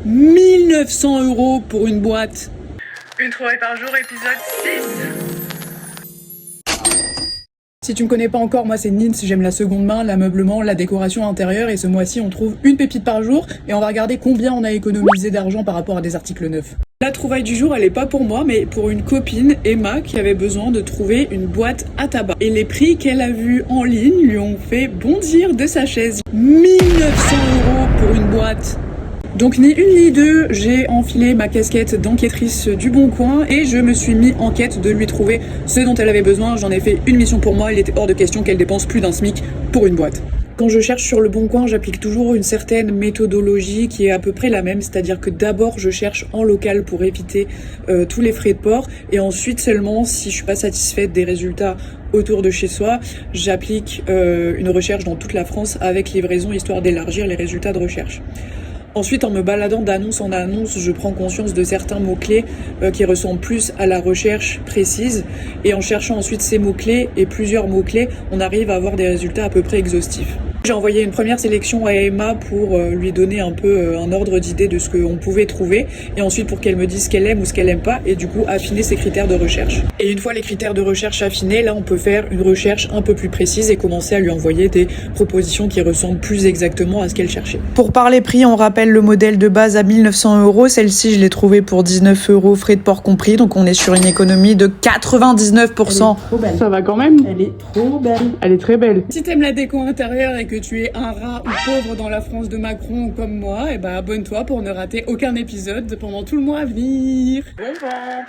1900 € pour une boîte. Une trouvaille par jour, épisode 6. Si tu me connais pas encore, moi c'est Nins, j'aime la seconde main, l'ameublement, la décoration intérieure et ce mois-ci on trouve une pépite par jour et on va regarder combien on a économisé d'argent par rapport à des articles neufs. La trouvaille du jour, elle est pas pour moi mais pour une copine, Emma, qui avait besoin de trouver une boîte à tabac. Et les prix qu'elle a vus en ligne lui ont fait bondir de sa chaise. 1900 € pour une boîte. Donc ni une ni deux, j'ai enfilé ma casquette d'enquêtrice du Bon Coin et je me suis mis en quête de lui trouver ce dont elle avait besoin. J'en ai fait une mission pour moi, il était hors de question qu'elle dépense plus d'un SMIC pour une boîte. Quand je cherche sur le Bon Coin, j'applique toujours une certaine méthodologie qui est à peu près la même, c'est-à-dire que d'abord je cherche en local pour éviter tous les frais de port et ensuite seulement si je suis pas satisfaite des résultats autour de chez soi, j'applique une recherche dans toute la France avec livraison histoire d'élargir les résultats de recherche. Ensuite, en me baladant d'annonce en annonce, je prends conscience de certains mots-clés qui ressemblent plus à la recherche précise. Et en cherchant ensuite ces mots-clés et plusieurs mots-clés, on arrive à avoir des résultats à peu près exhaustifs. J'ai envoyé une première sélection à Emma pour lui donner un peu un ordre d'idée de ce qu'on pouvait trouver. Et ensuite pour qu'elle me dise ce qu'elle aime ou ce qu'elle aime pas. Et du coup, affiner ses critères de recherche. Et une fois les critères de recherche affinés, là on peut faire une recherche un peu plus précise et commencer à lui envoyer des propositions qui ressemblent plus exactement à ce qu'elle cherchait. Pour parler prix, on rappelle le modèle de base à 1900 €. Celle-ci, je l'ai trouvée pour 19 €, frais de port compris. Donc on est sur une économie de 99%. Trop belle. Ça va quand même. Elle est trop belle. Elle est très belle. Si t'aimes la déco intérieure et que tu es un rat ou pauvre dans la France de Macron comme moi, et ben abonne-toi pour ne rater aucun épisode pendant tout le mois à venir. Bon vent.